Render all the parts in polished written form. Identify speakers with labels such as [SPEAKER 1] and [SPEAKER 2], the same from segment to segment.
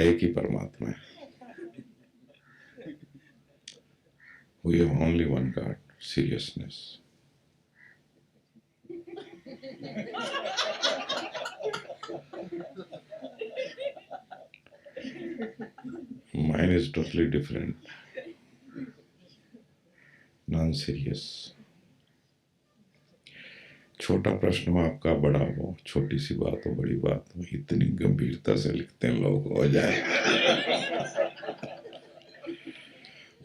[SPEAKER 1] एक ही परमात्मा है। We have only one God, seriousness. Mine is totally different. Non-serious. छोटा प्रश्न हो आपका, बड़ा हो, छोटी सी बात हो, बड़ी बात हो, इतनी गंभीरता से लिखते हैं लोग, हो जाए।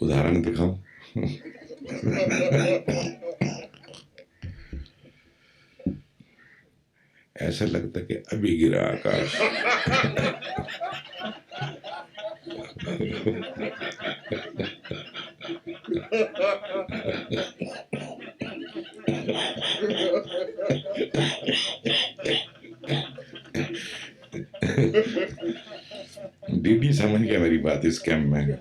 [SPEAKER 1] उदाहरण दिखाऊं? ऐसा लगता कि अभी गिरा आकाश। दीदी समझ गया मेरी बात इस कैम्प में।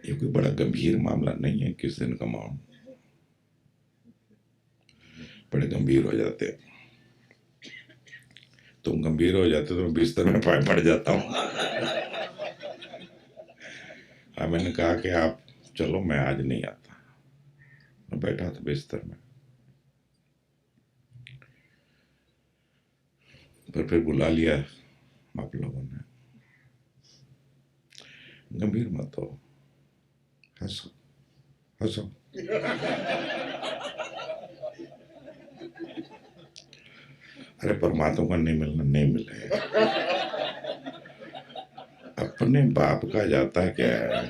[SPEAKER 1] ये कोई बड़ा गंभीर मामला नहीं है। किस दिन का मामला बड़े गंभीर हो जाते हैं। तुम गंभीर हो जाते तो मैं बिस्तर में पड़ जाता हूँ। मैंने कहा कि आप चलो, मैं आज नहीं आता। मैं बैठा था बिस्तर में, पर फिर बुला लिया आप लोगों ने। गंभीर मत हो, हंसो हंसो। अरे परमात्मा का नहीं मिलना, नहीं मिले। अपने बाप का जाता क्या है?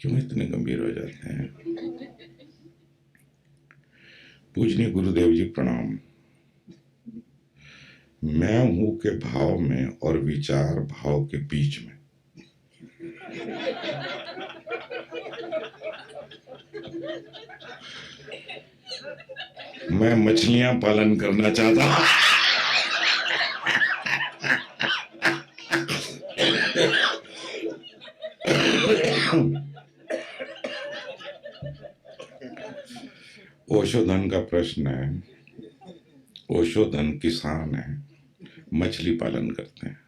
[SPEAKER 1] क्यों इतने गंभीर हो जाते हैं? पूजनीय गुरुदेव जी प्रणाम। मैं हूं के भाव में और विचार भाव के बीच में। मैं मछलियां पालन करना चाहता हूं। ओशोधन का प्रश्न है। ओशोधन किसान है, मछली पालन करते हैं।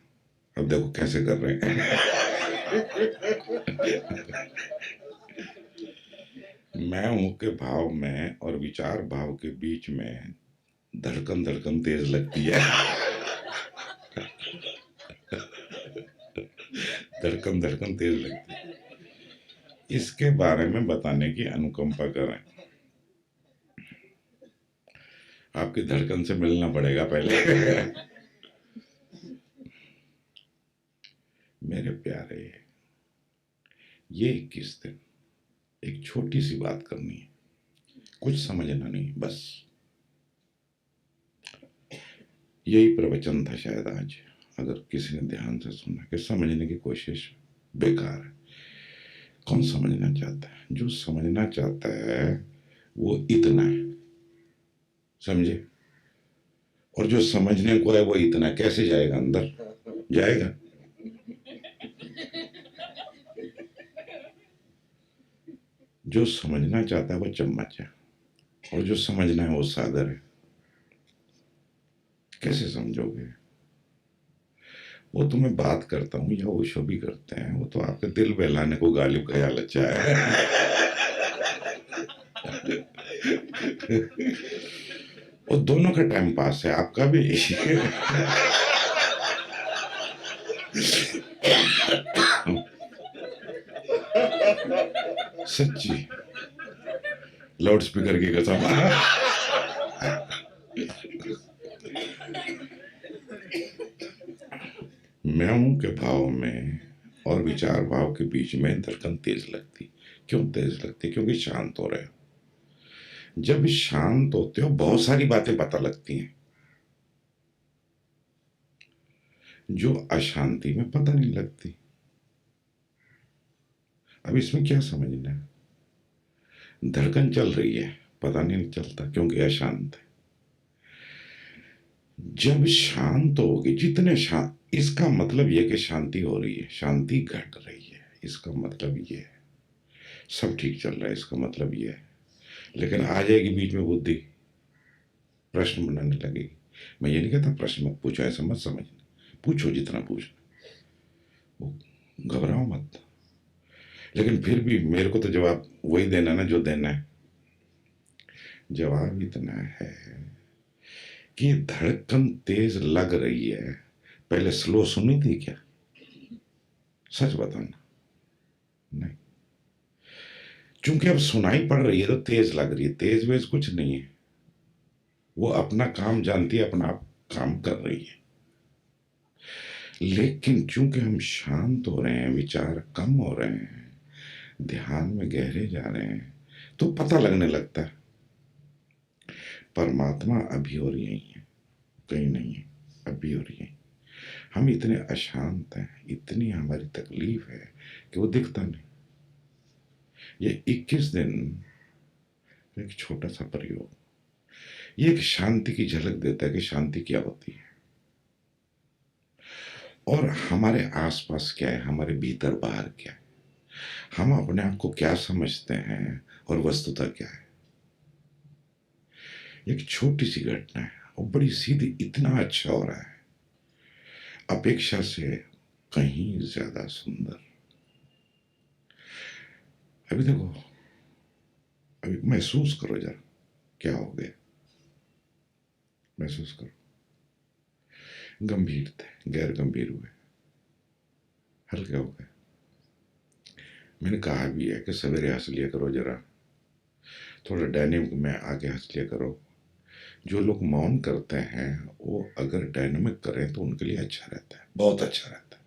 [SPEAKER 1] अब देखो कैसे कर रहे हैं। मैं हूं के भाव में और विचार भाव के बीच में धड़कन धड़कन तेज लगती है। धड़कन धड़कन तेज लगती है। इसके बारे में बताने की अनुकंपा करें। आपकी धड़कन से मिलना पड़ेगा पहले। मेरे प्यारे, ये 21 दिन एक छोटी सी बात करनी है, कुछ समझना नहीं, बस यही प्रवचन था शायद आज। अगर किसी ने ध्यान से सुना कि समझने की कोशिश बेकार है। कौन समझना चाहता है? जो समझना चाहता है वो इतना है, समझे? और जो समझने को है वो इतना कैसे जाएगा अंदर? जाएगा? जो समझना चाहता है वो चम्मच है, और जो समझना है वो सागर है। कैसे समझोगे? वो तो मैं बात करता हूँ या ओशो भी करते हैं, वो तो आपके दिल बहलाने को गालिब ख्याल अच्छा है। वो दोनों का टाइम पास है, आपका भी। सच्ची लाउड स्पीकर की कसम। मैं हूं के भाव में और विचार भाव के बीच में धड़कन तेज लगती। क्यों तेज लगती? क्योंकि शांत हो रहे हो। जब शांत होते हो बहुत सारी बातें पता लगती हैं जो अशांति में पता नहीं लगती। अब इसमें क्या समझना है? धड़कन चल रही है, पता नहीं चलता क्योंकि अशांत है। जब शांत होगी, जितने शांत, इसका मतलब यह कि शांति हो रही है, शांति घट रही है, इसका मतलब ये है। सब ठीक चल रहा है, इसका मतलब ये है। लेकिन आ जाएगी बीच में बुद्धि, प्रश्न बनाने लगेगी। मैं ये नहीं कहता प्रश्न मत पूछो, ऐसा मत समझना, पूछो जितना पूछना, घबराओ मत। लेकिन फिर भी मेरे को तो जवाब वही देना ना जो देना है। जवाब इतना है कि धड़कन तेज लग रही है, पहले स्लो सुनी थी क्या? सच बताना। नहीं, क्योंकि अब सुनाई पड़ रही है तो तेज लग रही है। तेज वेज कुछ नहीं है, वो अपना काम जानती है, अपना आप काम कर रही है। लेकिन चूंकि हम शांत हो रहे हैं, विचार कम हो रहे हैं, ध्यान में गहरे जा रहे हैं, तो पता लगने लगता है परमात्मा अभी और यही है, कहीं नहीं है, अभी और यही। हम इतने अशांत हैं, इतनी हमारी तकलीफ है कि वो दिखता नहीं। ये 21 दिन एक छोटा सा प्रयोग, ये एक शांति की झलक देता है कि शांति क्या होती है और हमारे आसपास क्या है, हमारे भीतर बाहर क्या है, हम अपने आप को क्या समझते हैं और वस्तुता क्या है। एक छोटी सी घटना है और बड़ी सीधी, इतना अच्छा हो रहा है, अपेक्षा से कहीं ज्यादा सुंदर। अभी देखो, अभी महसूस करो जरा, क्या हो गया, महसूस करो। गंभीर थे, गैर गंभीर हुए, हल्के हो गए। मैंने कहा भी है कि सवेरे हंस लिया करो जरा, थोड़ा डायनेमिक में आके हंस लिया करो। जो लोग मौन करते हैं वो अगर डायनेमिक करें तो उनके लिए अच्छा रहता है, बहुत अच्छा रहता है।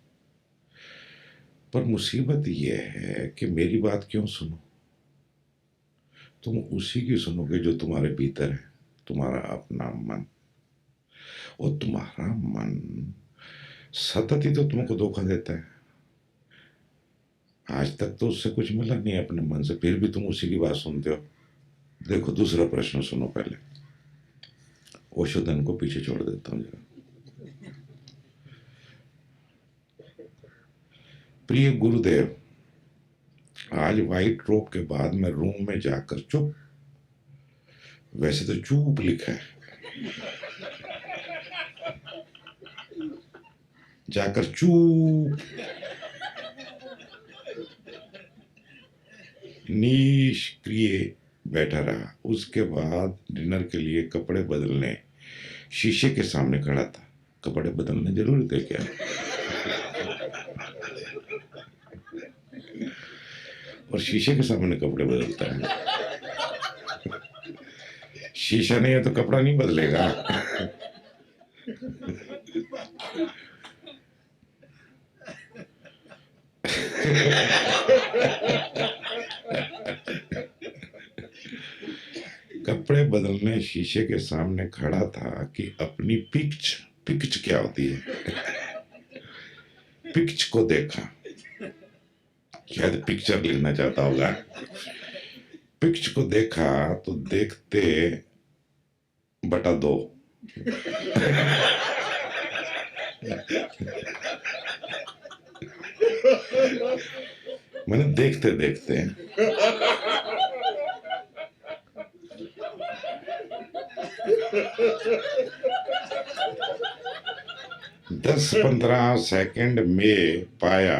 [SPEAKER 1] पर मुसीबत यह है कि मेरी बात क्यों सुनो, तुम उसी की सुनोगे जो तुम्हारे भीतर है, तुम्हारा अपना मन। और तुम्हारा मन सतत ही तो तुमको धोखा देता है। आज तक तो उससे कुछ मिला नहीं अपने मन से, फिर भी तुम उसी की बात सुनते हो। देखो दूसरा प्रश्न सुनो पहले, ओशोधन को पीछे छोड़ देता हूं जरा। प्रिय गुरुदेव, आज व्हाइट रोब के बाद मैं रूम में जाकर चुप, वैसे तो चुप लिखा है, जाकर चुप निष्क्रिय बैठा रहा। उसके बाद डिनर के लिए कपड़े बदलने शीशे के सामने खड़ा था। कपड़े बदलने जरूरी थे क्या? और शीशे के सामने कपड़े बदलता है? शीशा नहीं है तो कपड़ा नहीं बदलेगा। कपड़े बदलने शीशे के सामने खड़ा था कि अपनी पिक्च क्या होती है, पिक्च को देखा। शायद पिक्चर लिखना चाहता होगा। पिक्च को देखा तो देखते बटा 2। मैंने देखते देखते 10-15 सेकंड में पाया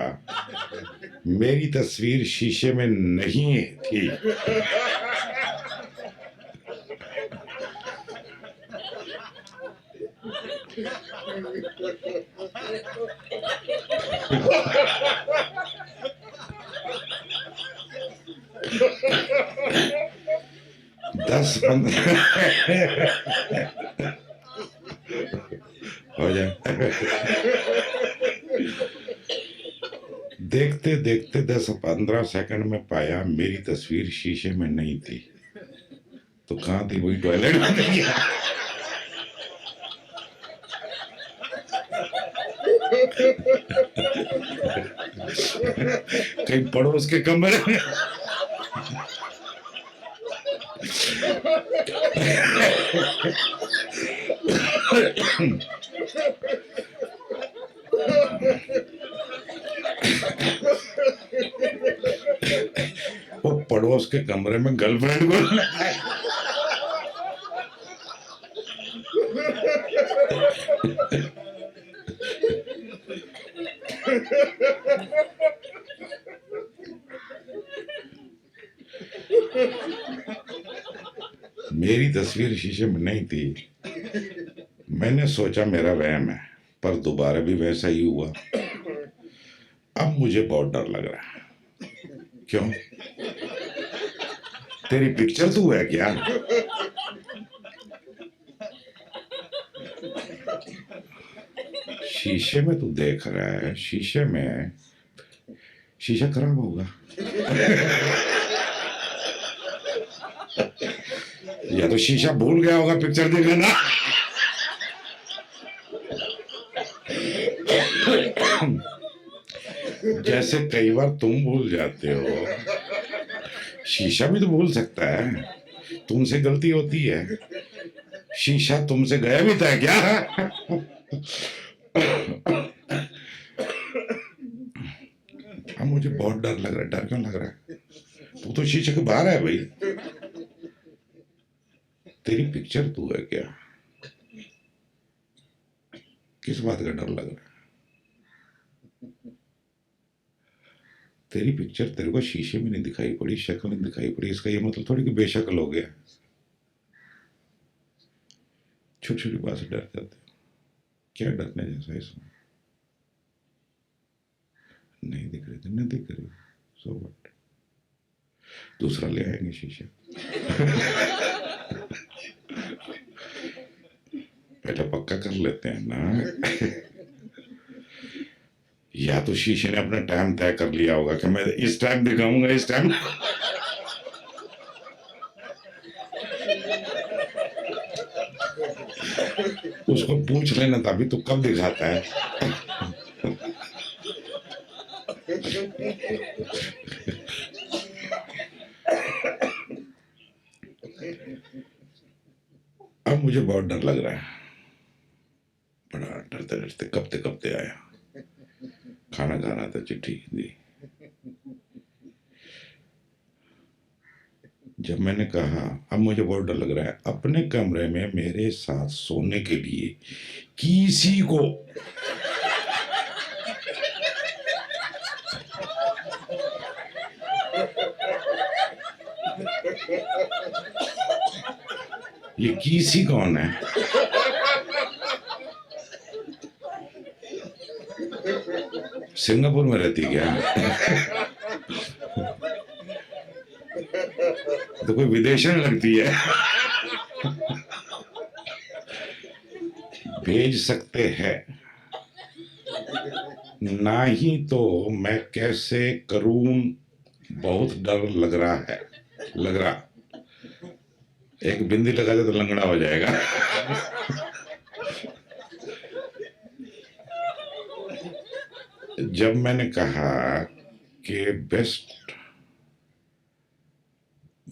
[SPEAKER 1] मेरी तस्वीर शीशे में नहीं थी। दस 15 हो जाए। देखते देखते 10-15 सेकंड में पाया मेरी तस्वीर शीशे में नहीं थी, तो कहाँ थी? वही टॉयलेट में थी। कहीं पड़ोस के कमरे में। वो पड़ोस के कमरे में गर्लफ्रेंड को मेरी तस्वीर शीशे में नहीं थी। मैंने सोचा मेरा वहम है, पर दोबारा भी वैसा ही हुआ। अब मुझे बहुत डर लग रहा है। क्यों? तेरी पिक्चर तू है क्या? शीशे में तू देख रहा है, शीशे में शीशा खराब होगा। या तो शीशा भूल गया होगा पिक्चर देखना ना। जैसे कई बार तुम भूल जाते हो, शीशा भी तो भूल सकता है। तुमसे गलती होती है। शीशा तुमसे गया भी था क्या? अब मुझे बहुत डर लग रहा है। डर क्यों लग रहा है? तू तो शीशे के बाहर है भाई। तेरी पिक्चर तू है क्या? किस बात का डर लग रहा है? तेरी पिक्चर तेरे को शीशे में नहीं दिखाई पड़ी, शक्ल नहीं दिखाई पड़ी, इसका ये मतलब थोड़ी कि बेशक्ल हो गया। छोटी छोटी बात से डर जाते हो। क्या डरने जैसा इसमें? नहीं दिख रही थी, नहीं दिख रही, सो व्हाट, दूसरा ले आएंगे शीशा। पहले पक्का कर लेते हैं ना। या तो शीशे ने अपना टाइम तय कर लिया होगा कि मैं इस टाइम दिखाऊंगा, इस टाइम। उसको पूछ लेना था अभी तो कब दिखाता है। अब मुझे बहुत डर लग रहा है। बड़ा डरते डरते कबते कबते आया। खाना खा रहा था, चिट्ठी दी। जब मैंने कहा अब मुझे बहुत डर लग रहा है, अपने कमरे में मेरे साथ सोने के लिए किसी को ये किसी कौन है? सिंगापुर में रहती क्या? तो कोई विदेशन लगती है। भेज सकते हैं, ना ही तो मैं कैसे करूं। बहुत डर लग रहा है। लग रहा एक बिंदी लगा दे तो लंगड़ा हो जाएगा। जब मैंने कहा कि बेस्ट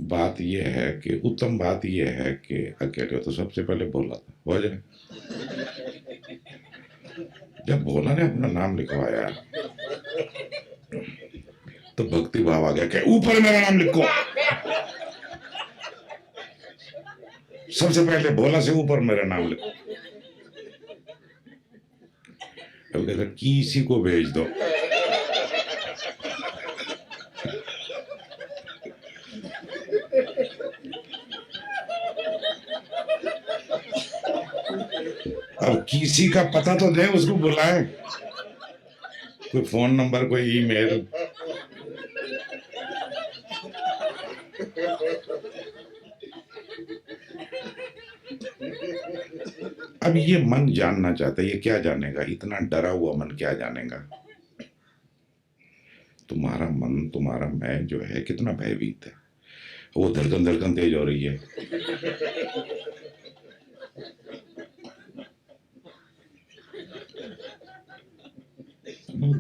[SPEAKER 1] बात यह है कि उत्तम बात यह है कि अकेले हो, तो सबसे पहले भोला था हो जाए। जब भोला ने अपना नाम लिखवाया तो भक्ति भाव आ गया कि ऊपर मेरा नाम लिखो। सबसे पहले भोला से ऊपर मेरा नाम लिखो। अब कहता किसी को भेज दो। अब किसी का पता तो दे, उसको बुलाए। कोई फोन नंबर, कोई ईमेल। अब ये मन जानना चाहता है, ये क्या जानेगा? इतना डरा हुआ मन क्या जानेगा? तुम्हारा मन, तुम्हारा मैं जो है कितना भयभीत है। वो धड़कन धड़कन तेज हो रही है।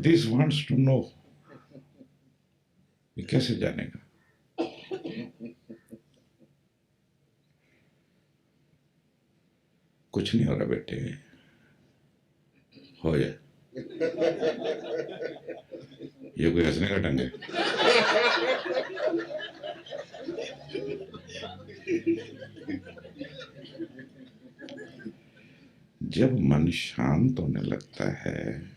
[SPEAKER 1] This wants to know. ये कैसे जानेगा? कुछ नहीं हो रहा बेटे, हो जाए। ये कोई हंसने का ढंग है? जब मन शांत होने लगता है,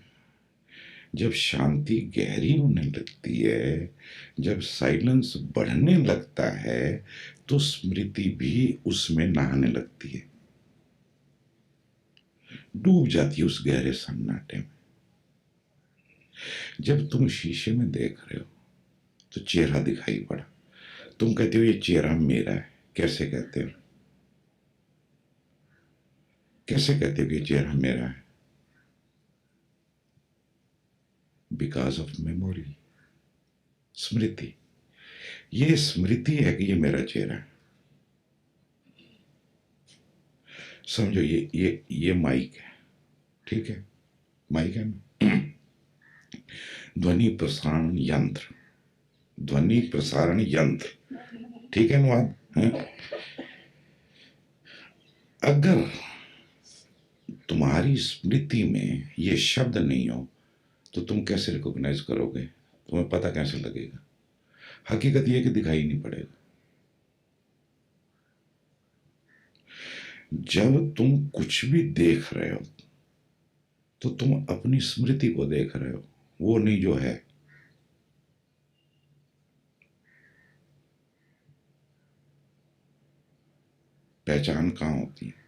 [SPEAKER 1] जब शांति गहरी होने लगती है, जब साइलेंस बढ़ने लगता है, तो स्मृति भी उसमें नहाने लगती है, डूब जाती है उस गहरे सन्नाटे में। जब तुम शीशे में देख रहे हो तो चेहरा दिखाई पड़ा, तुम कहते हो ये चेहरा मेरा है। कैसे कहते हो? कैसे कहते हो कि ये चेहरा मेरा है? बिकॉज ऑफ मेमोरी, स्मृति। ये स्मृति है कि ये मेरा चेहरा है। समझो, ये माइक है, ठीक है? माइक है ना? ध्वनि प्रसारण यंत्र, ध्वनि प्रसारण यंत्र, ठीक है अनुवाद है? अगर तुम्हारी स्मृति में ये शब्द नहीं हो तो तुम कैसे रिकॉग्नाइज करोगे? तुम्हें पता कैसे लगेगा? हकीकत यह कि दिखाई नहीं पड़ेगा। जब तुम कुछ भी देख रहे हो तो तुम अपनी स्मृति को देख रहे हो, वो नहीं जो है। पहचान कहाँ होती है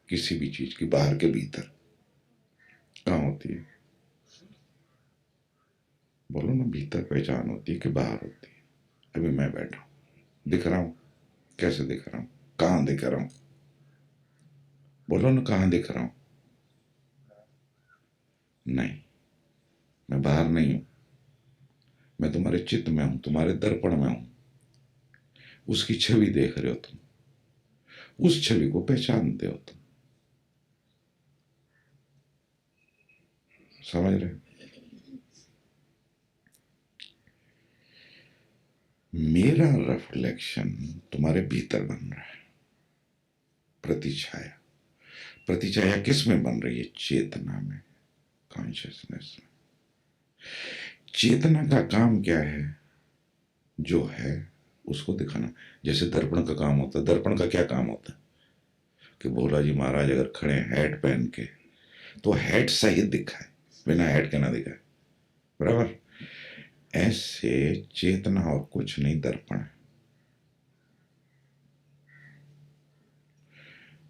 [SPEAKER 1] किसी भी चीज की? बाहर के भीतर कहाँ होती है? बोलो ना, भीतर पहचान होती है कि बाहर होती है? अभी मैं बैठा हूं, दिख रहा हूं। कैसे दिख रहा हूं? कहाँ दिख रहा हूं? बोलो ना, कहाँ दिख रहा हूं? नहीं, मैं बाहर नहीं हूं। मैं तुम्हारे चित्त में हूं, तुम्हारे दर्पण में हूं। उसकी छवि देख रहे हो तुम, उस छवि को पहचानते हो तुम। समझ रहे हो? मेरा रिफ्लेक्शन तुम्हारे भीतर बन रहा है, प्रतिछाया। प्रतिछाया किस में बन रही है? चेतना में, कॉन्शियसनेस में। चेतना का काम क्या है? जो है उसको दिखाना। जैसे दर्पण का काम होता है। दर्पण का क्या काम होता है? कि भोला जी महाराज अगर खड़े हैट पहन के, तो हैट सहित दिखाए, बिना हैट के ना दिखाए। बराबर? ऐसे चेतना और कुछ नहीं, दर्पण है।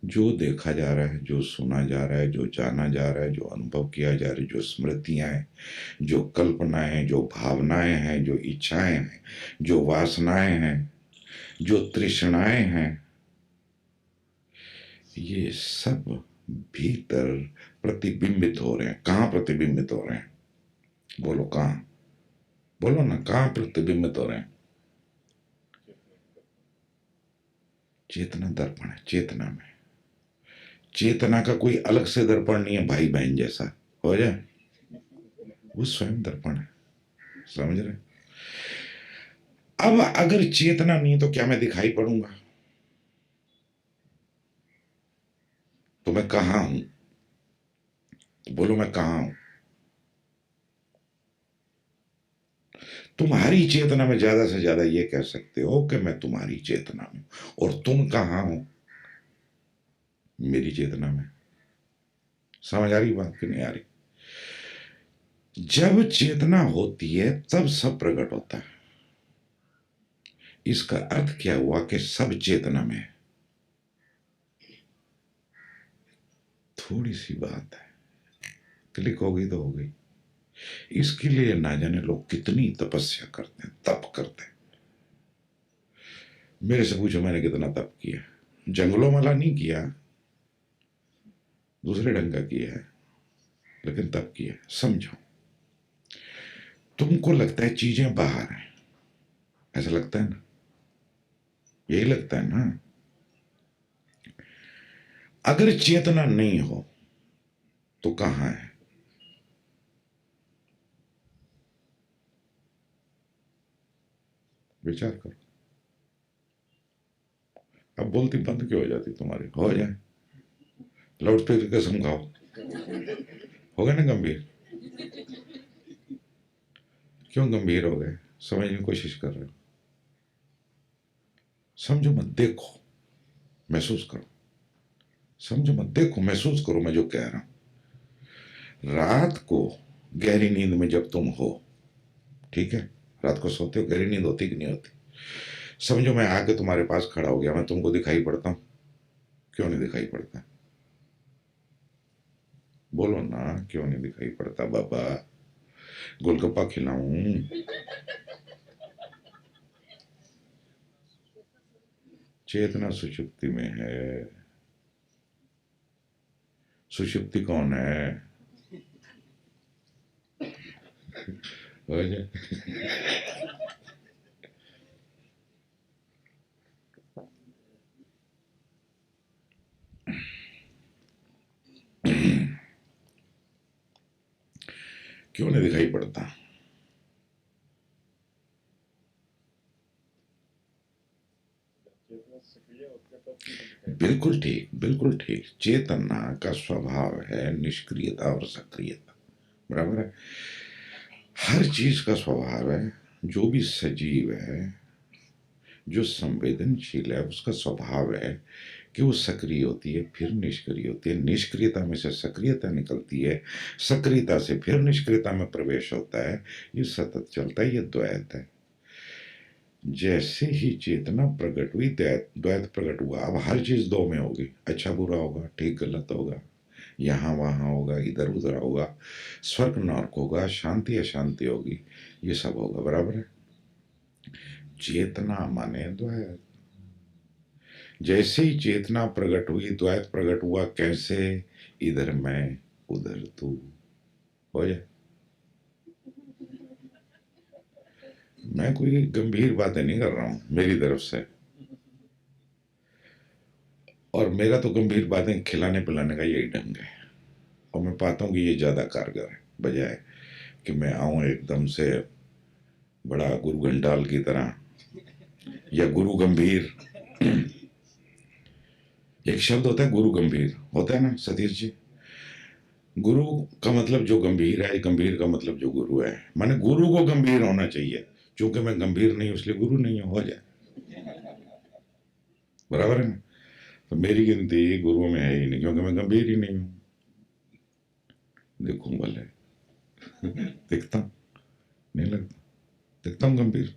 [SPEAKER 1] जो देखा जा रहा है, जो सुना जा रहा है, जो जाना जा रहा है, जो अनुभव किया जा रहा है, जो स्मृतियां हैं, जो कल्पनाएं हैं, जो भावनाएं हैं, जो इच्छाएं हैं, जो वासनाएं हैं, जो तृष्णाएं हैं, ये सब भीतर प्रतिबिंबित हो रहे हैं। कहाँ प्रतिबिंबित हो रहे हैं? बोलो कहाँ? बोलो ना, कहाँ प्रतिबिंबित हो रहे हैं? चेतना दर्पण है, चेतना में। चेतना का कोई अलग से दर्पण नहीं है भाई बहन जैसा, हो जाए। वो स्वयं दर्पण है। समझ रहे? अब अगर चेतना नहीं तो क्या मैं दिखाई पड़ूंगा? तो मैं कहाँ हूं? बोलो, मैं कहाँ हूं? तुम्हारी चेतना में ज्यादा से ज्यादा ये कह सकते हो कि मैं तुम्हारी चेतना में। और तुम कहाँ हो? मेरी चेतना में। समझ आ रही बात कि नहीं आ रही? जब चेतना होती है तब सब प्रकट होता है। इसका अर्थ क्या हुआ कि सब चेतना में है। थोड़ी सी बात है, क्लिक हो गई तो हो गई। इसके लिए ना जाने लोग कितनी तपस्या करते हैं, तप करते हैं। मेरे से पूछो मैंने कितना तप किया? जंगलों वाला नहीं किया, दूसरे ढंग का किया है, लेकिन तप किया। समझो, तुमको लगता है चीजें बाहर हैं, ऐसा लगता है ना? यही लगता है ना? अगर चेतना नहीं हो तो कहां है? विचार करो। अब बोलती बंद क्यों हो जाती तुम्हारी? हो जाए। लाउड स्पीकर कसम खाओ, हो गए ना गंभीर? क्यों गंभीर हो गए? समझने की कोशिश कर रहे हो? समझो मत, देखो, महसूस करो। समझो मत, देखो, महसूस करो मैं जो कह रहा हूं। रात को गहरी नींद में जब तुम हो, ठीक है, रात को सोते हो, गहरी नींद होती कि नहीं होती? समझो मैं आके तुम्हारे पास खड़ा हो गया, मैं तुमको दिखाई पड़ता हूं? क्यों नहीं दिखाई पड़ता? बोलो ना, क्यों नहीं दिखाई पड़ता बाबा? गोलगप्पा खिलाऊं? चेतना सुषुप्ति में है। सुषुप्ति कौन है? हो जाए। क्यों नहीं दिखाई पड़ता? बिल्कुल ठीक, बिल्कुल ठीक। चेतना का स्वभाव है निष्क्रियता और सक्रियता, बराबर है? हर चीज का स्वभाव है, जो भी सजीव है, जो संवेदनशील है, उसका स्वभाव है कि वो सक्रिय होती है, फिर निष्क्रिय होती है, निष्क्रियता में से सक्रियता निकलती है, सक्रियता से फिर निष्क्रियता में प्रवेश होता है। ये सतत चलता है, ये द्वैत है। जैसे ही चेतना प्रकट हुई, द्वैत प्रकट हुआ। अब हर चीज दो में होगी, अच्छा बुरा होगा, ठीक गलत होगा, यहाँ वहां होगा, इधर उधर होगा, स्वर्ग नर्क होगा, शांति अशांति होगी, ये सब होगा, बराबर है? चेतना माने द्वैत। जैसे ही चेतना प्रकट हुई, द्वैत प्रकट हुआ। कैसे? इधर मैं, उधर तू, हो जाए। मैं कोई गंभीर बातें नहीं कर रहा हूं मेरी तरफ से, और मेरा तो गंभीर बातें खिलाने पिलाने का यही ढंग है, और मैं पाता हूं कि ये ज्यादा कारगर है, बजाय कि मैं आऊं एकदम से बड़ा गुरु घंटाल की तरह, या गुरु गंभीर। एक शब्द होता है गुरु गंभीर, होता है ना सतीश जी? गुरु का मतलब जो गंभीर है, गंभीर का मतलब जो गुरु है। माने गुरु को गंभीर होना चाहिए, चूंकि मैं गंभीर नहीं हूं इसलिए गुरु नहीं हो जाए, बराबर है ना? तो मेरी गिनती गुरुओं में है ही नहीं, क्योंकि मैं गंभीर ही नहीं हूं। देखूं भले, दिखता हूं, नहीं लगता, दिखता हूं गंभीर।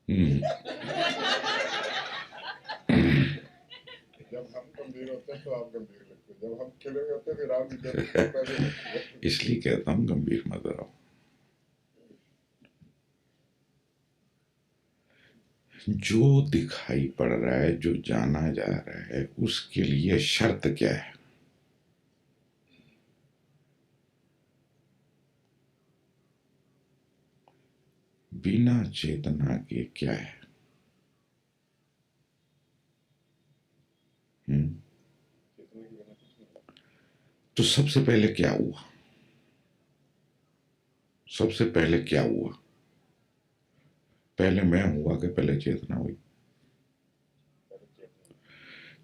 [SPEAKER 1] हम्म।
[SPEAKER 2] जब हम गंभीर होते हैं तो आप गंभीर लगते हैं, जब हम खिले हुए होते हैं फिर आप इधर।
[SPEAKER 1] इसलिए कहता हूं गंभीर मत रहो। जो दिखाई पड़ रहा है, जो जाना जा रहा है, उसके लिए शर्त क्या है? बिना चेतना के क्या है? हम्म? तो सबसे पहले क्या हुआ? सबसे पहले क्या हुआ? पहले मैं हुआ कि पहले चेतना हुई?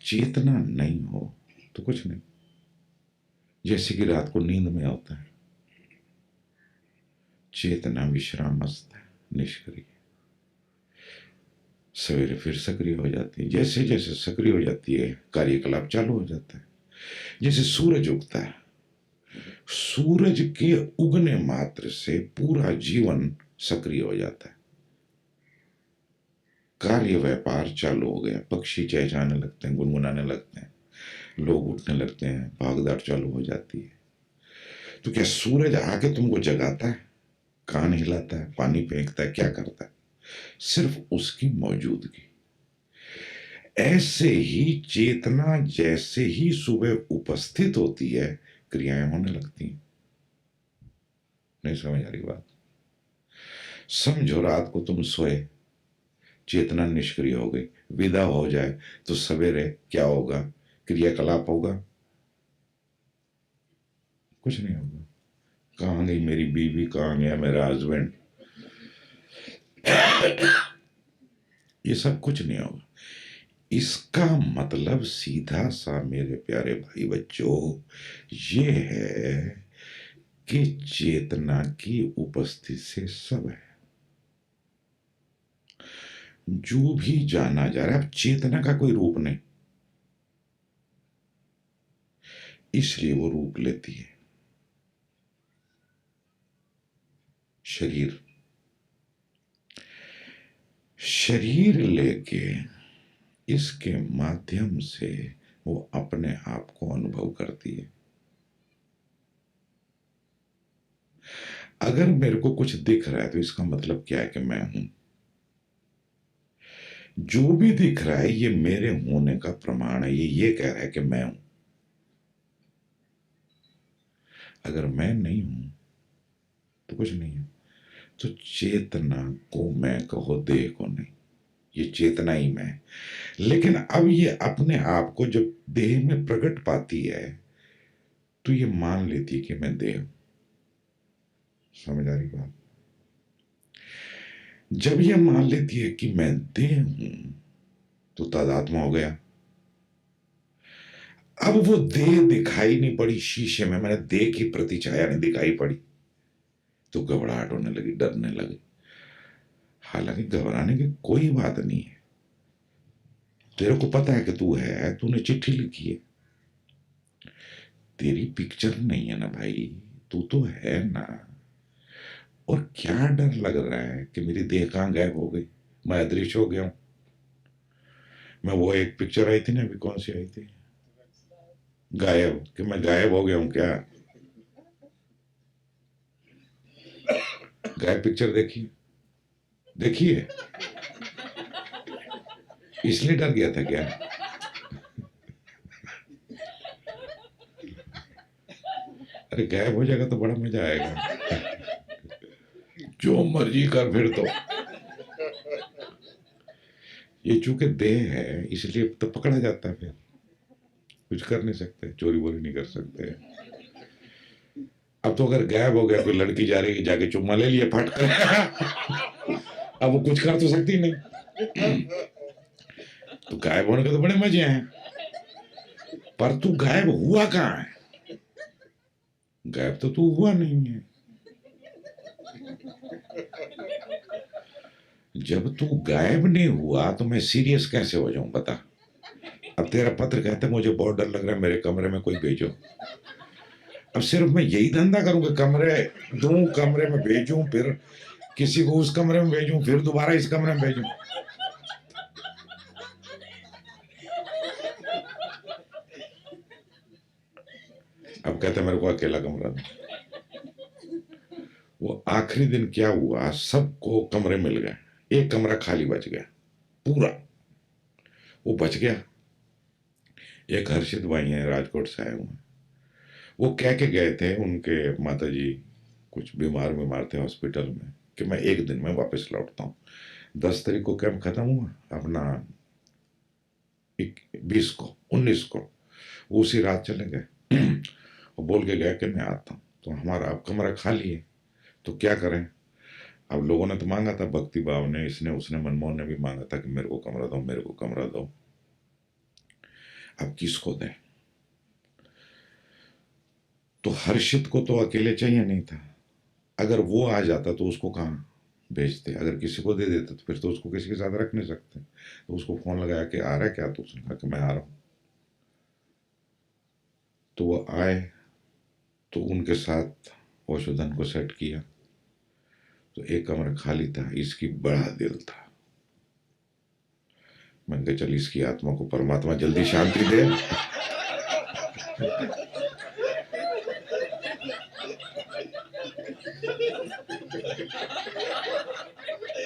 [SPEAKER 1] चेतना नहीं हो तो कुछ नहीं। जैसे कि रात को नींद में होता है, चेतना विश्रामस्थ है, निष्क्रिय, सवेरे फिर सक्रिय हो जाती है। जैसे जैसे सक्रिय हो जाती है, कार्यकलाप चालू हो जाता है। जैसे सूरज उगता है, सूरज के उगने मात्र से पूरा जीवन सक्रिय हो जाता है, कार्य व्यापार चालू हो गया, पक्षी चहचहाने लगते हैं, गुनगुनाने लगते हैं, लोग उठने लगते हैं, भागदौड़ चालू हो जाती है। तो क्या सूरज आके तुमको जगाता है, कान हिलाता है, पानी फेंकता है, क्या करता है? सिर्फ उसकी मौजूदगी। ऐसे ही चेतना जैसे ही सुबह उपस्थित होती है, क्रियाएं होने लगती हैं। नहीं समझ आ रही बात? समझो रात को तुम सोए, चेतना निष्क्रिय हो गई, विदा हो जाए तो सवेरे क्या होगा? क्रियाकलाप होगा? कुछ नहीं होगा। कहाँ गई मेरी बीवी, कहाँ गया मेरा हस्बैंड, ये सब कुछ नहीं होगा। इसका मतलब सीधा सा मेरे प्यारे भाई बच्चों ये है कि चेतना की उपस्थिति से सब है। जो भी जाना जा रहा है, अब चेतना का कोई रूप नहीं, इसलिए वो रूप लेती है। शरीर शरीर लेके इसके माध्यम से वो अपने आप को अनुभव करती है। अगर मेरे को कुछ दिख रहा है तो इसका मतलब क्या है कि मैं हूं। जो भी दिख रहा है ये मेरे होने का प्रमाण है, ये कह रहा है कि मैं हूं। अगर मैं नहीं हूं तो कुछ नहीं है। तो चेतना को मैं कहो, देह को नहीं, ये चेतना ही मैं है। लेकिन अब ये अपने आप को जब देह में प्रकट पाती है तो ये मान लेती है कि मैं देह हूं। समझ आ रही बात? जब ये मान लेती है कि मैं देह हूं तो तादात्म्य हो गया। अब वो देह दिखाई नहीं पड़ी शीशे में, मैंने देह की प्रतिछाया नहीं दिखाई पड़ी तो घबराहट होने लगी, डरने लगी। हालांकि घबराने की कोई बात नहीं है। तेरे को पता है कि तू है, तूने चिट्ठी लिखी है, तेरी पिक्चर नहीं है ना भाई, तू तो है ना। और क्या डर लग रहा है कि मेरी देह कहां गायब हो गई, मैं अदृश्य हो गया हूं। मैं वो एक पिक्चर आई थी ना, अभी कौन सी आई थी, गायब, कि मैं गायब हो गया हूं क्या? गायब पिक्चर देखिए, देखिए। इसलिए डर गया था क्या? अरे गायब हो जाएगा तो बड़ा मजा आएगा। जो मर्जी कर फिर तो। ये चूंकि देह है इसलिए तो पकड़ा जाता है, फिर कुछ कर नहीं सकते, चोरी वोरी नहीं कर सकते। अब तो अगर गायब हो गया, कोई लड़की जा रही है, जाके चुम्मा ले लिया फट कर। अब वो कुछ कर तो सकती नहीं। तो गायब होने के तो बड़े मजे हैं, पर तू गायब हुआ कहाँ है? गायब तो तू हुआ नहीं है। जब तू गायब नहीं हुआ तो मैं सीरियस कैसे हो जाऊं बता? अब तेरा पत्र कहता है मुझे बहुत डर लग रहा है, मेरे कमरे में कोई भेजो। अब सिर्फ मैं यही धंधा करूंगा, कमरे दूं, कमरे में भेजूं, फिर किसी को उस कमरे में भेजूं, फिर दोबारा इस कमरे में भेजूं। अब कहते मेरे को अकेला कमरा दो। वो आखिरी दिन क्या हुआ, सबको कमरे मिल गए, एक कमरा खाली बच गया पूरा। वो बच गया। एक हर्षित भाई हैं, राजकोट से आए हुए हैं। वो कह के गए थे, उनके माता जी कुछ बीमार बीमार थे हॉस्पिटल में, कि मैं एक दिन में वापस लौटता हूँ। 10 तारीख को कैंप खत्म हुआ अपना, 20 को 19 को वो उसी रात चले गए। और बोल के गए कि मैं आता हूँ। तो हमारा अब कमरा खाली है, तो क्या करें? अब लोगों ने तो मांगा था, भक्ति भाव ने, इसने उसने, मनमोहन ने भी मांगा था कि मेरे को कमरा दो, मेरे को कमरा दो। अब किसको दें? तो हर्षित को तो अकेले चाहिए नहीं था। अगर वो आ जाता तो उसको कहाँ भेजते? अगर किसी को दे देते तो फिर तो उसको किसी के साथ रख नहीं सकते। तो उसको फोन लगाया कि आ रहा है क्या? तो उसने कहा कि मैं आ रहा हूँ। तो वो आए, तो उनके साथ औषधन को सेट किया। तो एक कमरा खाली था, इसकी बड़ा दिल था। मैंने कहा चल इसकी आत्मा को परमात्मा जल्दी शांति दे।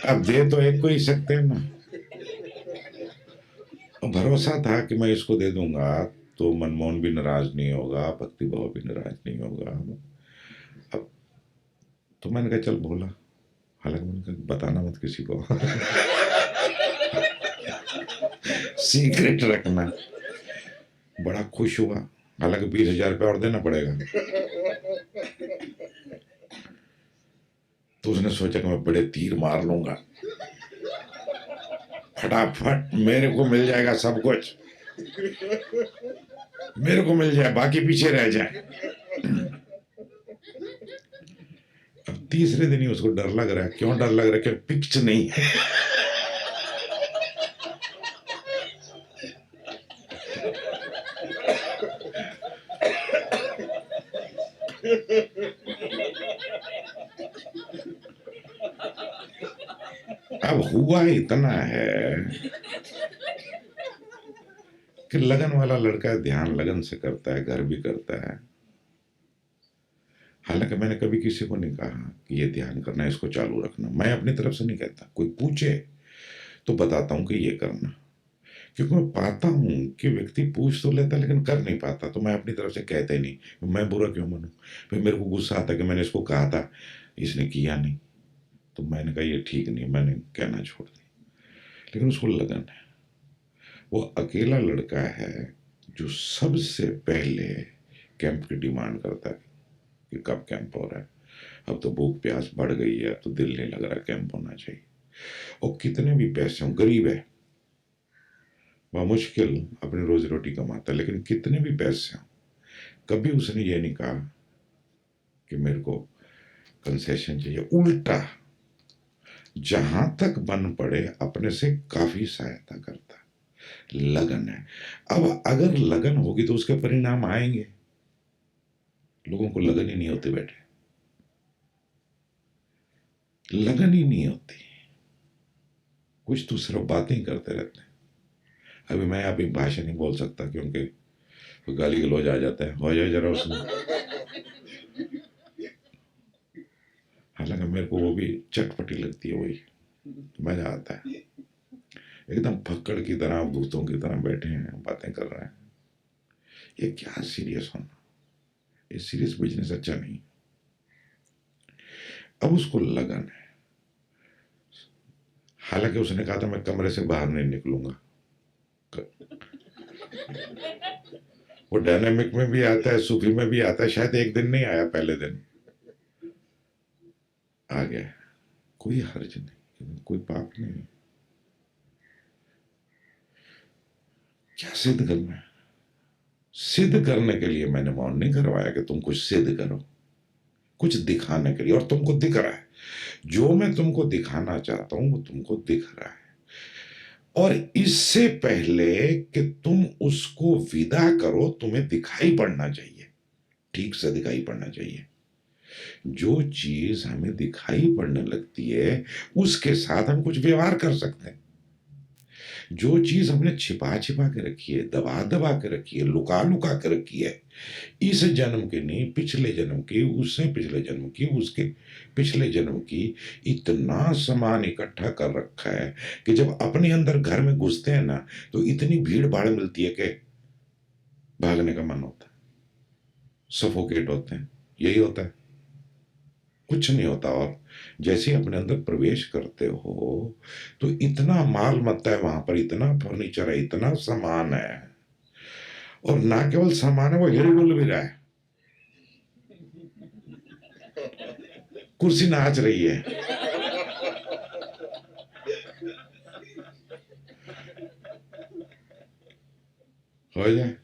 [SPEAKER 1] अब दे तो एक को ही सकते हैं ना। भरोसा था कि मैं इसको दे दूंगा तो मनमोहन भी नाराज नहीं होगा, भक्ति भाव भी नाराज नहीं होगा। अब तो मैंने कहा चल बोला, हालांकि मैंने कहा बताना मत किसी को। सीक्रेट रखना। बड़ा खुश हुआ, हालांकि 20,000 रुपया और देना पड़ेगा। तो उसने सोचा कि मैं बड़े तीर मार लूंगा, फटाफट मेरे को मिल जाएगा सब कुछ, मेरे को मिल जाए, बाकी पीछे रह जाए। अब तीसरे दिन ही उसको डर लग रहा है। क्यों डर लग रहा है? कि पिक्च नहीं है। अब हुआ इतना है कि लगन वाला लड़का ध्यान लगन से करता है, घर भी करता है। हालांकि मैंने कभी किसी को नहीं कहा कि ये ध्यान करना है, इसको चालू रखना। मैं अपनी तरफ से नहीं कहता, कोई पूछे तो बताता हूं कि ये करना, क्योंकि मैं पाता हूं कि व्यक्ति पूछ तो लेता लेकिन कर नहीं पाता, तो मैं अपनी तरफ से कहता ही नहीं। मैं बुरा क्यों मानूं? फिर मेरे को गुस्सा आता कि मैंने इसको कहा था, इसने किया नहीं, तो मैंने कहा ये ठीक नहीं, मैंने कहना छोड़ दिया। लेकिन उसको लगन है। वो अकेला लड़का है जो सबसे पहले कैंप की डिमांड करता है कि कब कैंप हो रहा है। अब तो भूख प्यास बढ़ गई है, तो दिल नहीं लग रहा, कैंप होना चाहिए। और कितने भी पैसे हों, गरीब है वह, मुश्किल अपनी रोजी रोटी कमाता है, लेकिन कितने भी पैसे हों, कभी उसने ये नहीं कहा कि मेरे को कंसेशन चाहिए। उल्टा जहां तक बन पड़े अपने से काफी सहायता करता है। लगन है। अब अगर लगन होगी तो उसके परिणाम आएंगे। लोगों को लगन ही नहीं होती बेटे, लगन ही नहीं होती, कुछ तो सिर्फ बातें ही करते रहते हैं। अभी मैं अभी भाषा नहीं बोल सकता क्योंकि तो गाली गलौज आ जाता है, हो जाए जरा उसमें। हालांकि मेरे को वो भी चटपटी लगती है, वही मजा आता है। एकदम फक्कड़ की तरह, दूतों की तरह बैठे हैं, बातें कर रहे हैं। ये क्या सीरियस होना, ये सीरियस बिजनेस अच्छा नहीं। अब उसको लगन है। हालांकि उसने कहा था मैं कमरे से बाहर नहीं निकलूंगा। वो डायनेमिक में भी आता है, सूफी में भी आता है। शायद एक दिन नहीं आया, पहले दिन आ गया। कोई हर्ज नहीं, कोई पाप नहीं। क्या सिद्ध करना है? सिद्ध करने के लिए मैंने मौन नहीं करवाया कि तुम कुछ सिद्ध करो, कुछ दिखाने के लिए। और तुमको दिख रहा है, जो मैं तुमको दिखाना चाहता हूं वो तुमको दिख रहा है। और इससे पहले कि तुम उसको विदा करो, तुम्हें दिखाई पड़ना चाहिए, ठीक से दिखाई पड़ना चाहिए। जो चीज हमें दिखाई पड़ने लगती है उसके साथ हम कुछ व्यवहार कर सकते हैं। जो चीज हमने छिपा छिपा के रखी है, दबा दबा के रखी है, लुका लुका के रखी है, इस जन्म की नहीं, पिछले जन्म की, उससे पिछले जन्म की, उसके पिछले जन्म की, इतना सामान इकट्ठा कर रखा है कि जब अपने अंदर घर में घुसते हैं ना, तो इतनी भीड़ भाड़ मिलती है कि भागने का मन होता है, सफोकेट होते हैं। यही होता है, कुछ नहीं होता। और जैसे अपने अंदर प्रवेश करते हो तो इतना माल मत्ता है वहां पर, इतना फर्नीचर है, इतना सामान है। और ना केवल सामान है, वो हिलडुल भी रहा है, कुर्सी नाच रही है। हो जाए।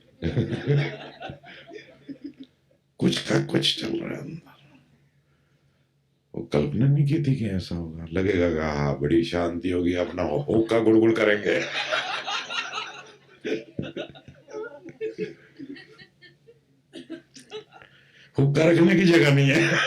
[SPEAKER 1] कुछ का कुछ चल रहा है अंदर। वो कल्पना नहीं की थी कि ऐसा होगा। लगेगा कि हाँ बड़ी शांति होगी, अपना होका गुड़गुड़ करेंगे। हुक्का रखने की जगह नहीं है।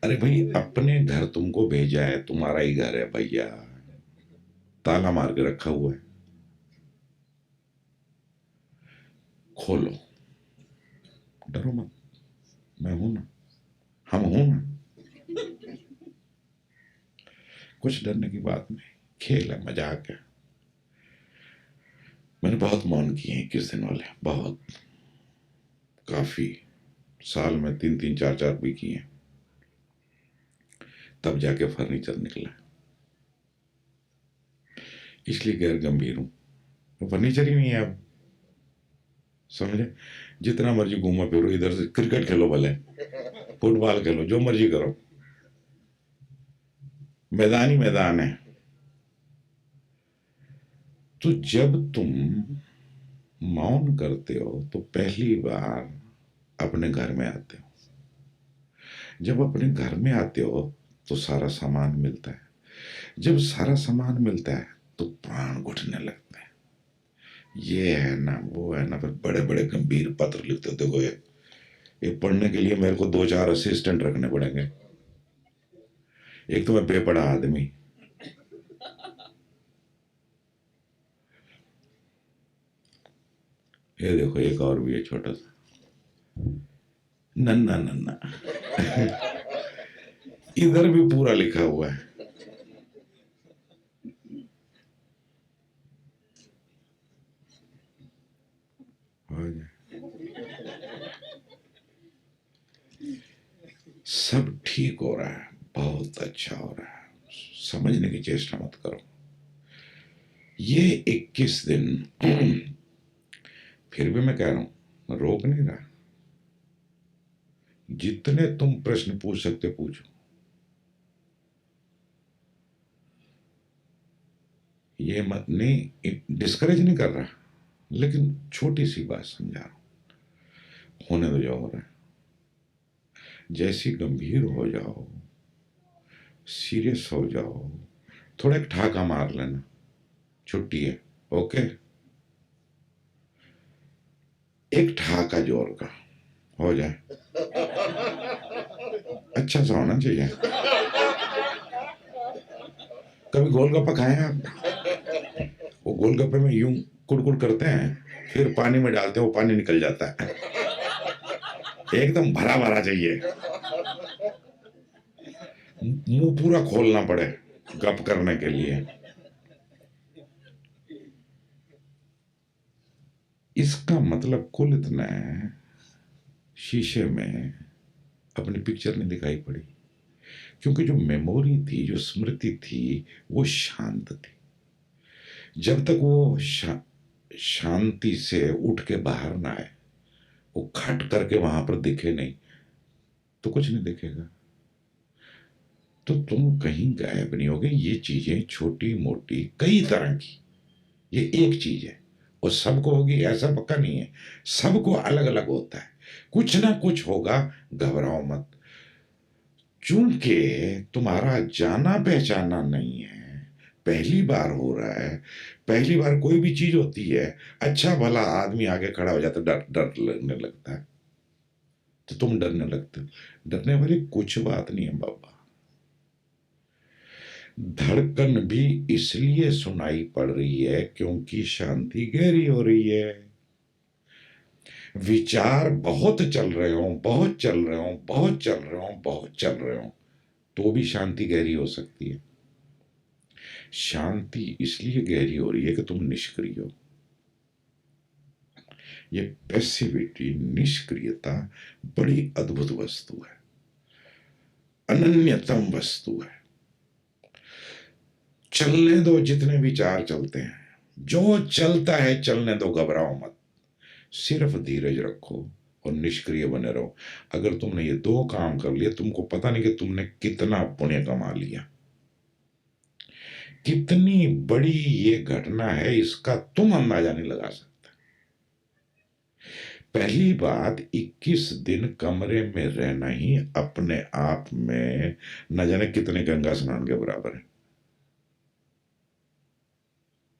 [SPEAKER 1] अरे भाई, अपने घर तुमको भेजा है, तुम्हारा ही घर है भैया, ताला मार के रखा हुआ है, खोलो, डरो मत। मैं हूं ना, हम हूं ना, कुछ डरने की बात नहीं। खेल है, मजाक है। मैंने बहुत मौन किए हैं 21 दिन वाले, बहुत, काफी। साल में 3-3 4-4 भी किए हैं, तब जाके फर्नीचर निकला। इसलिए गैर गंभीर हूं, तो फर्नीचर ही नहीं है अब, समझे? जितना मर्जी घूमा फिरो, इधर से क्रिकेट खेलो भले, फुटबॉल खेलो, जो मर्जी करो, मैदान ही मैदान है। तो जब तुम मौन करते हो तो पहली बार अपने घर में आते हो। जब अपने घर में आते हो तो सारा सामान मिलता है। जब सारा सामान मिलता है तो प्राण घुटने लगते हैं। ये है ना, वो है ना, फिर बड़े बड़े गंभीर पत्र लिखते। देखो ये पढ़ने के लिए मेरे को 2-4 असिस्टेंट रखने पड़ेंगे। एक तो मैं बेपढ़ा आदमी, ये देखो एक और भी है छोटा सा, नन्ना नन्ना। इधर भी पूरा लिखा हुआ है। हो जाए। सब ठीक हो रहा है, बहुत अच्छा हो रहा है, समझने की चेष्टा मत करो। ये 21 दिन फिर भी मैं कह रहा हूं, रोक नहीं रहा। जितने तुम प्रश्न पूछ सकते पूछो। ये मत नहीं, डिस्करेज नहीं कर रहा, लेकिन छोटी सी बात समझा रहा हूं। होने दो जो हो रहा है। जैसी गंभीर हो जाओ, सीरियस हो जाओ, थोड़ा एक ठहाका मार लेना, छुट्टी है, ओके। एक ठहाका जोर का हो जाए, अच्छा सा होना चाहिए। कभी गोलगप्पा खाए हैं आप? वो गोलगप्पे में यूं कुड़कुड़ करते हैं, फिर पानी में डालते हैं, वो पानी निकल जाता है। एकदम भरा भरा चाहिए, मुंह पूरा खोलना पड़े गप करने के लिए। इसका मतलब कुल इतना है, शीशे में अपनी पिक्चर नहीं दिखाई पड़ी, क्योंकि जो मेमोरी थी, जो स्मृति थी, वो शांत थी। जब तक वो शांति से उठ के बाहर ना आए, वो खट करके वहां पर दिखे नहीं, तो कुछ नहीं दिखेगा। तो तुम कहीं गायब नहीं होगे। ये चीजें छोटी मोटी कई तरह की, ये एक चीज है, और सबको होगी ऐसा पक्का नहीं है। सबको अलग अलग होता है, कुछ ना कुछ होगा। घबराओ मत, चूंकि तुम्हारा जाना पहचाना नहीं है, पहली बार हो रहा है। पहली बार कोई भी चीज होती है, अच्छा भला आदमी आगे खड़ा हो जाता, डर डर लगने लगता है, तो तुम डरने लगते हो। डरने वाली कुछ बात नहीं है बाबा। धड़कन भी इसलिए सुनाई पड़ रही है क्योंकि शांति गहरी हो रही है। विचार बहुत चल रहे हो, बहुत चल रहे हो, बहुत चल रहे हो, बहुत चल रहे हो, तो भी शांति गहरी हो सकती है। शांति इसलिए गहरी हो रही है कि तुम निष्क्रिय हो। ये पैसिविटी, निष्क्रियता बड़ी अद्भुत वस्तु है, अनन्यतम वस्तु है। चलने दो, जितने विचार चलते हैं, जो चलता है चलने दो, घबराओ मत। सिर्फ धीरज रखो और निष्क्रिय बने रहो। अगर तुमने ये 2 काम कर लिए, तुमको पता नहीं कि तुमने कितना पुण्य कमा लिया। कितनी बड़ी ये घटना है, इसका तुम अंदाजा नहीं लगा सकते। पहली बात, 21 दिन कमरे में रहना ही अपने आप में न जाने कितने गंगा स्नान के बराबर है,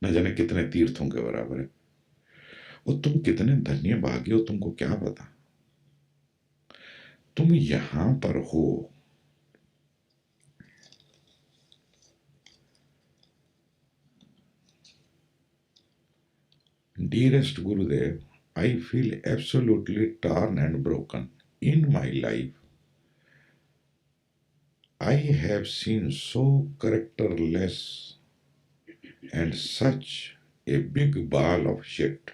[SPEAKER 1] न जाने कितने तीर्थों के बराबर है। और तुम कितने धन्य भागी हो, तुमको क्या पता। तुम यहां पर हो। Dearest Gurudev, I feel absolutely torn and broken in my life. I have seen so characterless and such a big ball of shit.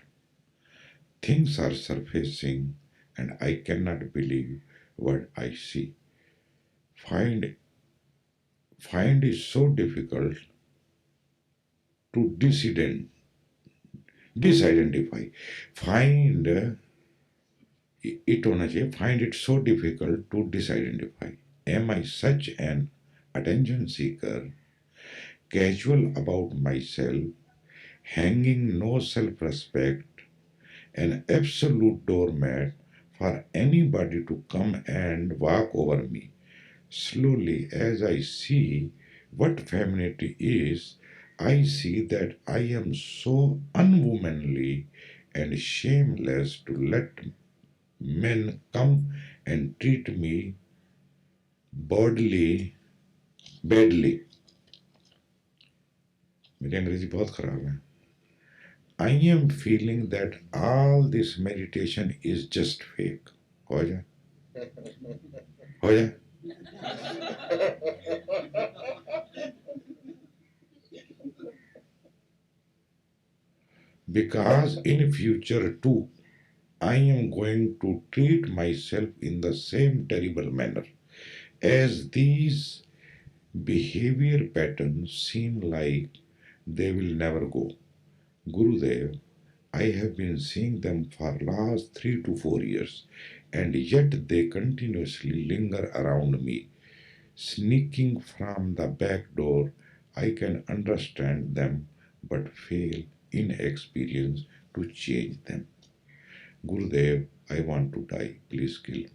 [SPEAKER 1] Things are surfacing and I cannot believe what I see. Find find is so difficult to disidentify. Find it होना चाहिए, find it so difficult to disidentify. Am I such an attention seeker, casual about myself, hanging no self-respect, an absolute doormat for anybody to come and walk over me? Slowly, as I see what femininity is, I see that I am so unwomanly and shameless to let men come and treat me badly. मेरी अंग्रेजी बहुत खराब है. I am feeling that all this meditation is just fake. हो जाए, हो जाए. Because in future too, I am going to treat myself in the same terrible manner, as these behavior patterns seem like they will never go. Gurudev, I have been seeing them for last 3 to 4 years, and yet they continuously linger around me, sneaking from the back door. I can understand them, but fail in experience to change them. Gurudev, I want to die. Please kill me.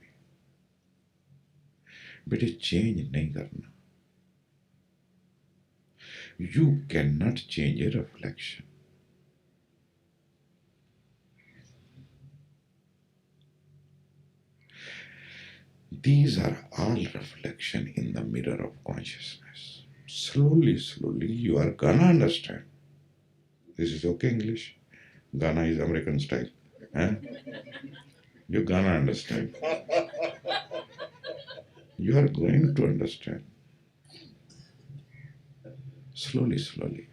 [SPEAKER 1] बेटे change नहीं करना. You cannot change a reflection. These are all reflection in the mirror of consciousness. Slowly, you are gonna understand. This is okay English. Ghana is American style. Eh? You're gonna understand. You are going to understand. Slowly.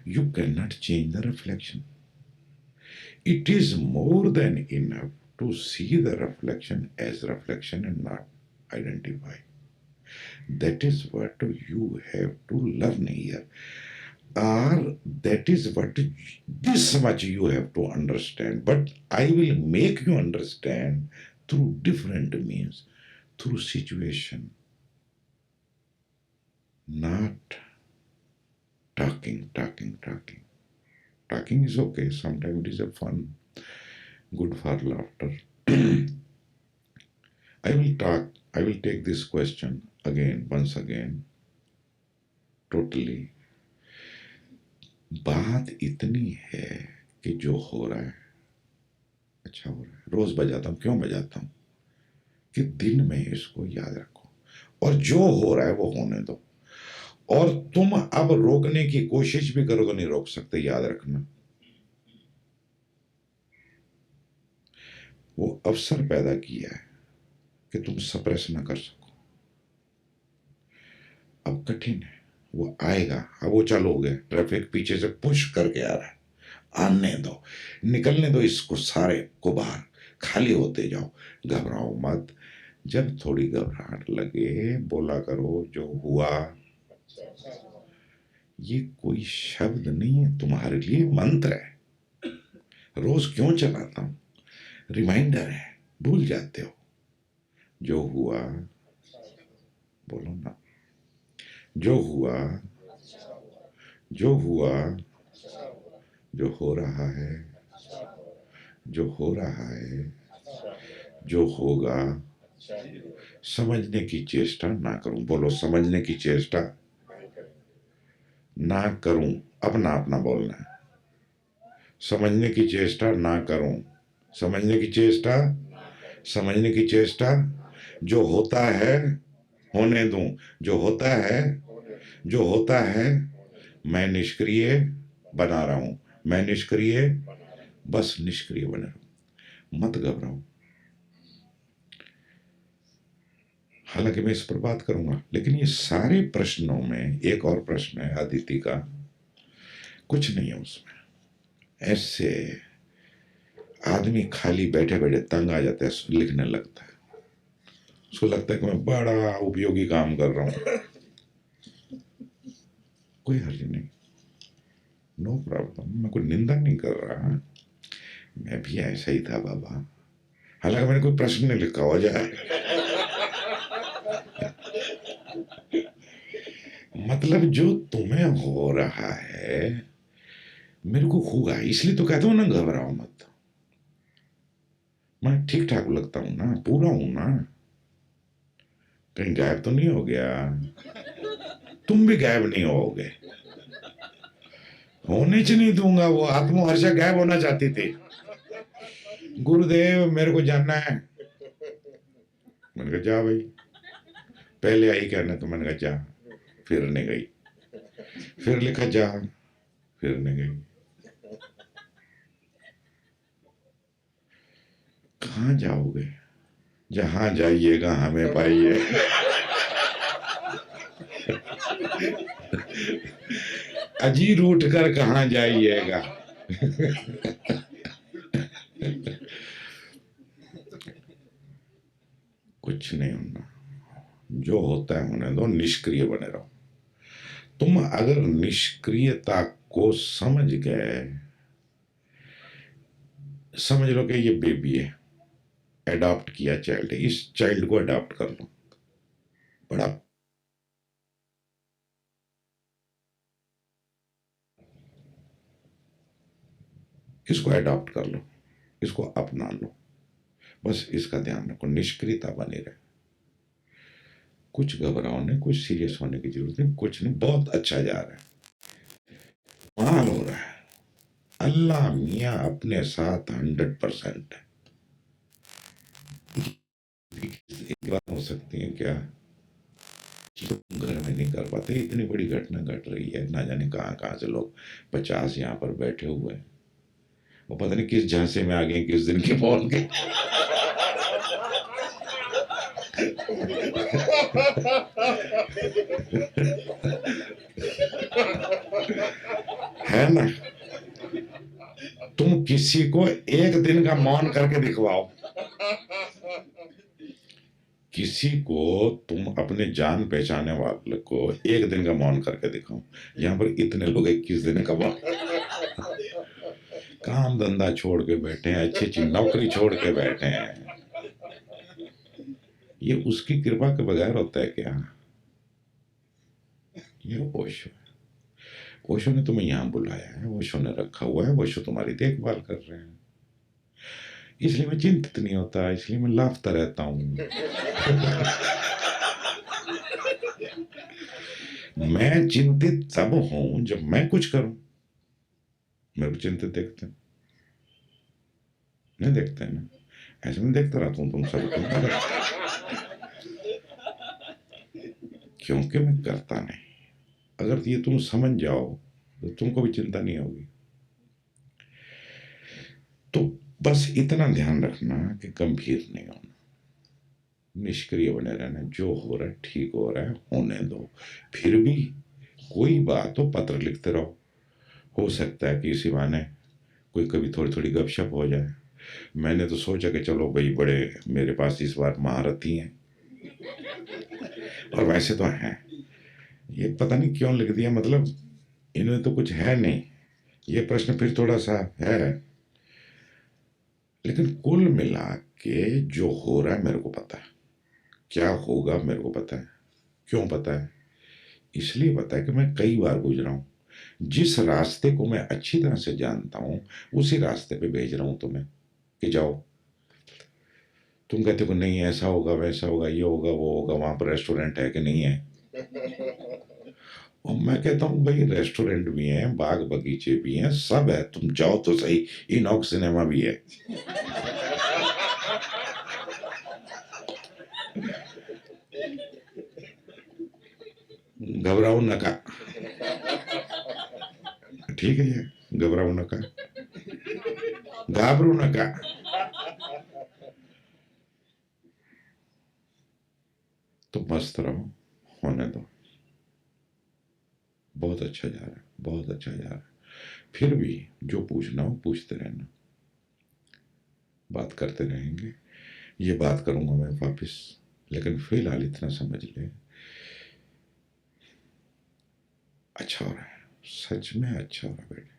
[SPEAKER 1] You cannot change the reflection. It is more than enough to see the reflection as reflection and not identify. That is what you have to learn here. Or that is what this much you have to understand. But I will make you understand through different means, through situation, not talking. Talking is okay, sometimes it is a fun, good for laughter. I will take this question once again, totally. बात इतनी है कि जो हो रहा है अच्छा हो रहा है. रोज बजाता हूं. क्यों बजाता हूं? कि दिन में इसको याद रखो, और जो हो रहा है वो होने दो. और तुम अब रोकने की कोशिश भी करो तो नहीं रोक सकते, याद रखना. वो अवसर पैदा किया है कि तुम सप्रेस ना कर सको. अब कठिन है, वो आएगा. अब वो चालू हो गया, ट्रैफिक पीछे से पुश करके आ रहा है. आने दो, निकलने दो इसको सारे को बाहर. खाली होते जाओ, घबराओ मत. जब थोड़ी घबराहट लगे बोला करो जो हुआ. ये कोई शब्द नहीं है, तुम्हारे लिए मंत्र है. रोज क्यों चलाता हूं? रिमाइंडर है, भूल जाते हो. जो हुआ बोलो ना. जो हुआ, जो हो रहा है, जो हो रहा है, जो होगा. समझने की चेष्टा ना करूं. बोलो, समझने की चेष्टा ना करूं. अपना बोलना है. समझने की चेष्टा ना करूं. समझने की चेष्टा. जो होता है होने दूं. जो होता है मैं निष्क्रिय बना रहा हूं. मैं निष्क्रिय, बस निष्क्रिय बने रहो. मत घबराओ. हालांकि मैं इस पर बात करूंगा, लेकिन ये सारे प्रश्नों में एक और प्रश्न है अदिति का. कुछ नहीं है उसमें. ऐसे आदमी खाली बैठे बैठे तंग आ जाता है, लिखने लगता है. उसको लगता है कि मैं बड़ा उपयोगी काम कर रहा हूं. कोई हर्ज नहीं, नो प्रॉब्लम. मैं कोई निंदा नहीं कर रहा. मैं भी ऐसा ही था बाबा. हालांकि मैंने कोई प्रश्न नहीं लिखा हो जाए। मतलब जो तुम्हें हो रहा है मेरे को होगा, इसलिए तो कहता हूं ना घबराओ मत। मैं ठीक ठाक लगता हूं ना, पूरा हूं ना, कहीं गायब तो नहीं हो गया। तुम भी गायब नहीं होगे, होने च नहीं दूंगा। वो आत्महर्षा गायब होना चाहती थी, गुरुदेव मेरे को जानना है। मैंने कहा जा भाई, पहले आई कहने तो मैंने कहा जा, फिरने गई, फिर लिखा जा, फिरने गई। कहाँ जाओगे, जहां जाइएगा हमें पाइए। अजीर उठ कर कहाँ जाइएगा। कुछ नहीं होना, जो होता है होने दो, निष्क्रिय बने रहो। तुम अगर निष्क्रियता को समझ गए, समझ लो कि ये बेबी है, अडॉप्ट किया चाइल्ड है, इस चाइल्ड को अडॉप्ट कर लो। बड़ा इसको अडॉप्ट कर लो, इसको अपना लो, बस इसका ध्यान रखो, निष्क्रियता बनी रहे। कुछ घबराओ नहीं, कुछ सीरियस होने की जरूरत नहीं, कुछ नहीं, बहुत अच्छा जा रहा है, कमाल हो रहा है। अल्लाह मियाँ अपने साथ 100% है। एक बात हो सकती है क्या, तुम घर में नहीं कर पाते, इतनी बड़ी घटना घट रही है, ना जाने कहाँ कहाँ से लोग 50 यहाँ पर बैठे हुए हैं, वो पता नहीं किस झांसे में आ गए, किस दिन के पहुंच गए। है ना, तुम किसी को एक दिन का मौन करके दिखवाओ, किसी को तुम अपने जान पहचाने वाले को एक दिन का मौन करके दिखाओ। यहाँ पर इतने लोग 21 दिन का मौन, काम धंधा छोड़ के बैठे हैं, अच्छी अच्छी नौकरी छोड़ के बैठे हैं। ये उसकी कृपा के बगैर होता है क्या? ये ओशो, ओशो ने तुम्हें यहाँ बुलाया है, ओशो ने रखा हुआ है, ओशो तुम्हारी देखभाल कर रहे हैं, इसलिए मैं चिंतित नहीं होता, इसलिए मैं लाफता रहता हूँ। मैं चिंतित तब हूं जब मैं कुछ करूं। मेरे को चिंतित देखते नहीं, देखते हैं ना, ऐसे में देखता रहता हूँ तुम सब, क्योंकि मैं करता नहीं। अगर ये तुम समझ जाओ तो तुमको भी चिंता नहीं होगी। तो बस इतना ध्यान रखना कि गंभीर नहीं होना, निष्क्रिय बने रहना, जो हो रहा है ठीक हो रहा है, होने दो। फिर भी कोई बात हो पत्र लिखते रहो, हो सकता है कि इसी बहाने कोई कभी थोड़ी थोड़ी गपशप हो जाए। मैंने तो सोचा कि चलो भाई, बड़े मेरे पास इस बार महारथी हैं, और वैसे तो हैं, ये पता नहीं क्यों लिख दिया, मतलब इनमें तो कुछ है नहीं, ये प्रश्न फिर थोड़ा सा है। लेकिन कुल मिला के जो हो रहा है मेरे को पता है, क्या होगा मेरे को पता है। क्यों पता है? इसलिए पता है कि मैं कई बार गुजरा हूं, जिस रास्ते को मैं अच्छी तरह से जानता हूं उसी रास्ते पे भेज रहा हूं तुम्हें कि जाओ। तुम कहते हो नहीं ऐसा होगा, वैसा होगा, ये होगा, वो होगा, वहां पर रेस्टोरेंट है कि नहीं है। और मैं कहता हूँ भाई, रेस्टोरेंट भी है, बाग बगीचे भी हैं, सब है, तुम जाओ तो सही, इनॉक्स सिनेमा भी है। घबराओ नका, ठीक है, ये घबराओ नका, घाबरू नका। तो मस्त रहो, होने दो, बहुत अच्छा जा रहा है, बहुत अच्छा जा रहा है। फिर भी जो पूछना हो पूछते रहना, बात करते रहेंगे, ये बात करूंगा मैं वापस। लेकिन फिलहाल इतना समझ ले, अच्छा हो रहा है, सच में अच्छा हो रहा है बेटे।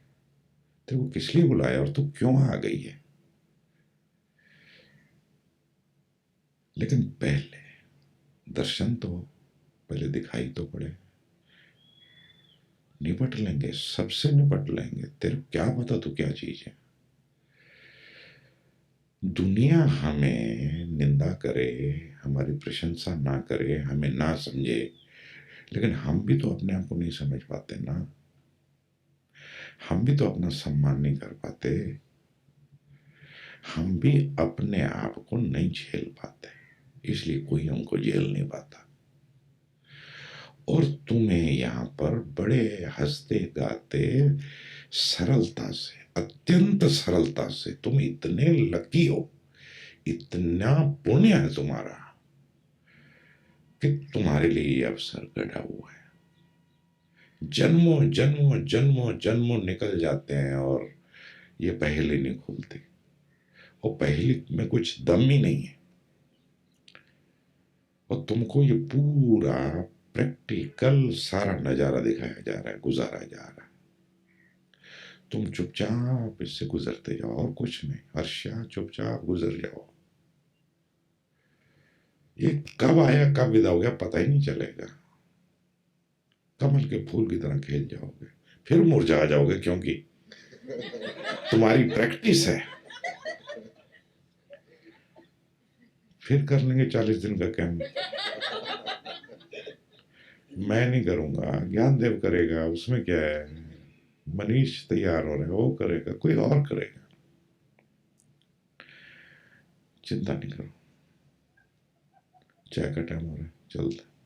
[SPEAKER 1] तेरे को किस लिए बुलाया और तू क्यों आ गई है? लेकिन पहले दर्शन तो हो, पहले दिखाई तो पड़े। निपट लेंगे, सबसे निपट लेंगे। तेरे को क्या पता तू क्या चीज है। दुनिया हमें निंदा करे, हमारी प्रशंसा ना करे, हमें ना समझे, लेकिन हम भी तो अपने आप को नहीं समझ पाते ना। हम भी तो अपना सम्मान नहीं कर पाते। हम भी अपने आप को नहीं झेल पाते, इसलिए कोई हमको झेल नहीं पाता। और तुम्हें यहाँ पर बड़े हंसते गाते सरलता से, अत्यंत सरलता से, तुम इतने लकी हो, इतना पुण्य है तुम्हारा कि तुम्हारे लिए ये अवसर गढ़ा हुआ है। जन्मों जन्मों जन्मों जन्मों निकल जाते हैं और ये पहेली नहीं खुलती। और पहेली में कुछ दम ही नहीं है। और तुमको ये पूरा प्रैक्टिकल सारा नजारा दिखाया जा रहा है, गुजारा जा रहा है। तुम चुपचाप इससे गुजरते जाओ और कुछ नहीं। हर्षा चुपचाप गुजर जाओ। ये कब आया कब विदा हो गया पता ही नहीं चलेगा। कमल के फूल की तरह खेल जाओगे, फिर मुरझा जाओगे, क्योंकि तुम्हारी प्रैक्टिस है। फिर कर लेंगे 40 दिन का कैंप। मैं नहीं करूंगा, ज्ञानदेव करेगा, उसमें क्या है। मनीष तैयार हो रहे हैं, वो करेगा, कोई और करेगा। चिंता नहीं करो। चाय का टाइम हो रहा है, चलते।